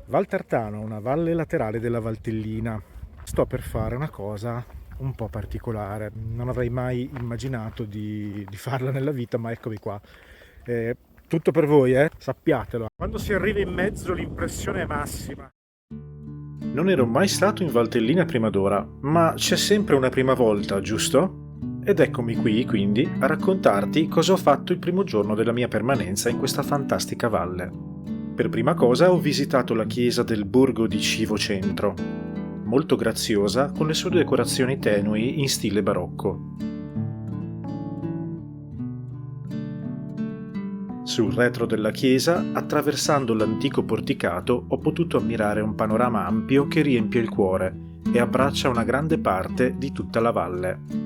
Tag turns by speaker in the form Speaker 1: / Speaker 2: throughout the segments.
Speaker 1: Val Tartano, una valle laterale della Valtellina. Sto per fare una cosa un po' particolare. Non avrei mai immaginato di farla nella vita, ma eccomi qua. Tutto per voi, sappiatelo. Quando si arriva in mezzo l'impressione è massima. Non ero mai stato in Valtellina prima d'ora, ma c'è sempre una prima volta, giusto? Ed eccomi qui, quindi, a raccontarti cosa ho fatto il primo giorno della mia permanenza in questa fantastica valle. Per prima cosa ho visitato la chiesa del borgo di Civo Centro, molto graziosa con le sue decorazioni tenui in stile barocco. Sul retro della chiesa, attraversando l'antico porticato, ho potuto ammirare un panorama ampio che riempie il cuore e abbraccia una grande parte di tutta la valle.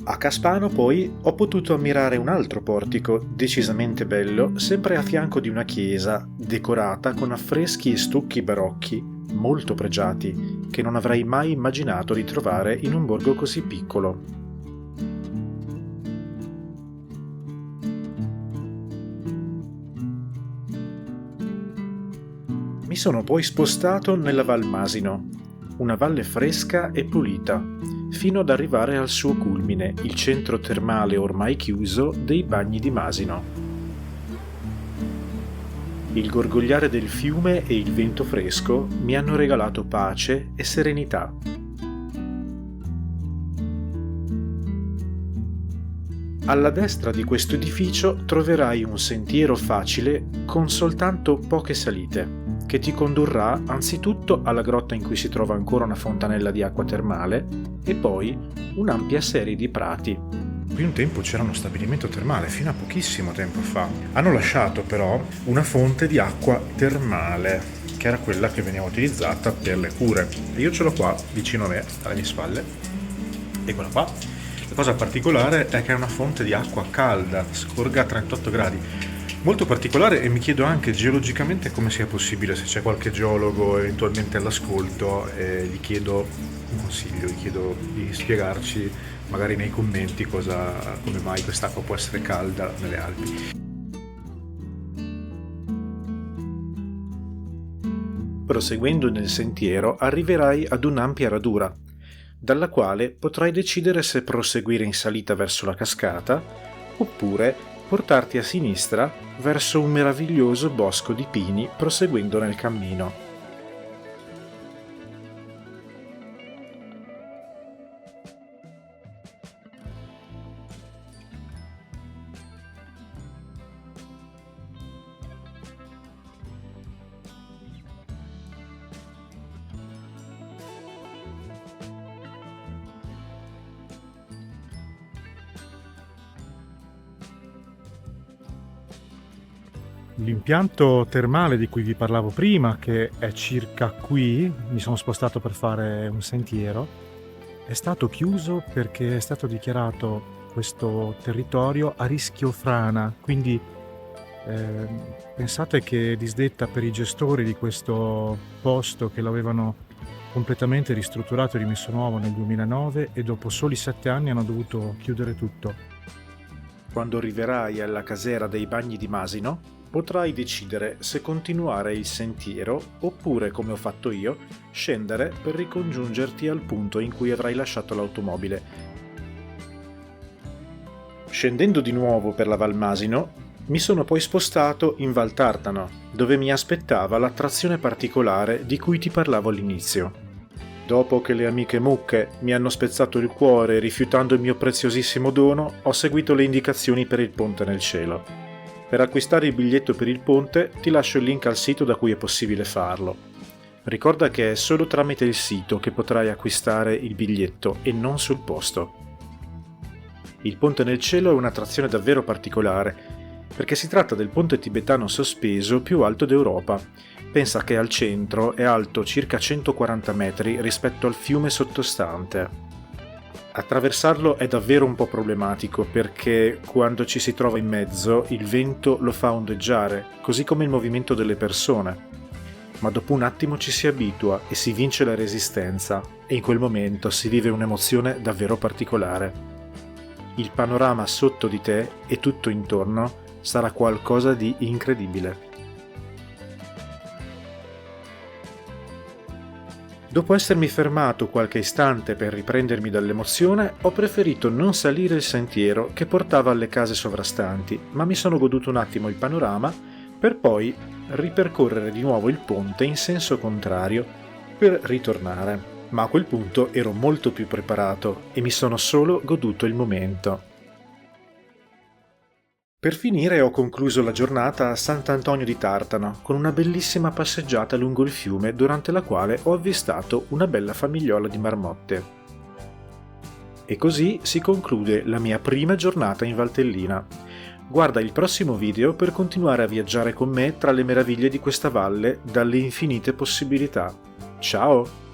Speaker 1: A Caspano poi ho potuto ammirare un altro portico decisamente bello, sempre a fianco di una chiesa decorata con affreschi e stucchi barocchi molto pregiati che non avrei mai immaginato di trovare in un borgo così piccolo. Mi sono poi spostato nella Val Masino, una valle fresca e pulita, fino ad arrivare al suo culmine, il centro termale ormai chiuso dei Bagni di Masino. Il gorgogliare del fiume e il vento fresco mi hanno regalato pace e serenità. Alla destra di questo edificio troverai un sentiero facile con soltanto poche salite, che ti condurrà anzitutto alla grotta in cui si trova ancora una fontanella di acqua termale e poi un'ampia serie di prati. Qui un tempo c'era uno stabilimento termale, fino a pochissimo tempo fa. Hanno lasciato però una fonte di acqua termale, che era quella che veniva utilizzata per le cure. E io ce l'ho qua, vicino a me, alle mie spalle. Eccola qua. La cosa particolare è che è una fonte di acqua calda, scorga a 38 gradi. Molto particolare, e mi chiedo anche geologicamente come sia possibile. Se c'è qualche geologo eventualmente all'ascolto, gli chiedo un consiglio, gli chiedo di spiegarci magari nei commenti come mai quest'acqua può essere calda nelle Alpi. Proseguendo nel sentiero arriverai ad un'ampia radura, dalla quale potrai decidere se proseguire in salita verso la cascata oppure portarti a sinistra verso un meraviglioso bosco di pini proseguendo nel cammino. L'impianto termale di cui vi parlavo prima, che è circa qui, mi sono spostato per fare un sentiero, è stato chiuso perché è stato dichiarato questo territorio a rischio frana, quindi pensate che disdetta per i gestori di questo posto, che l'avevano completamente ristrutturato e rimesso nuovo nel 2009, e dopo soli 7 anni hanno dovuto chiudere tutto. Quando arriverai alla casera dei Bagni di Masino, potrai decidere se continuare il sentiero oppure, come ho fatto io, scendere per ricongiungerti al punto in cui avrai lasciato l'automobile. Scendendo di nuovo per la Val Masino, mi sono poi spostato in Val Tartano, dove mi aspettava l'attrazione particolare di cui ti parlavo all'inizio. Dopo che le amiche mucche mi hanno spezzato il cuore rifiutando il mio preziosissimo dono, ho seguito le indicazioni per il ponte nel cielo. Per acquistare il biglietto per il ponte ti lascio il link al sito da cui è possibile farlo. Ricorda che è solo tramite il sito che potrai acquistare il biglietto e non sul posto. Il ponte nel cielo è un'attrazione davvero particolare, perché si tratta del ponte tibetano sospeso più alto d'Europa. Pensa che al centro è alto circa 140 metri rispetto al fiume sottostante. Attraversarlo è davvero un po' problematico perché quando ci si trova in mezzo il vento lo fa ondeggiare, così come il movimento delle persone. Ma dopo un attimo ci si abitua e si vince la resistenza e in quel momento si vive un'emozione davvero particolare. Il panorama sotto di te e tutto intorno sarà qualcosa di incredibile. Dopo essermi fermato qualche istante per riprendermi dall'emozione, ho preferito non salire il sentiero che portava alle case sovrastanti, ma mi sono goduto un attimo il panorama per poi ripercorrere di nuovo il ponte in senso contrario per ritornare. Ma a quel punto ero molto più preparato e mi sono solo goduto il momento. Per finire ho concluso la giornata a Sant'Antonio di Tartano con una bellissima passeggiata lungo il fiume durante la quale ho avvistato una bella famigliola di marmotte. E così si conclude la mia prima giornata in Valtellina. Guarda il prossimo video per continuare a viaggiare con me tra le meraviglie di questa valle dalle infinite possibilità. Ciao!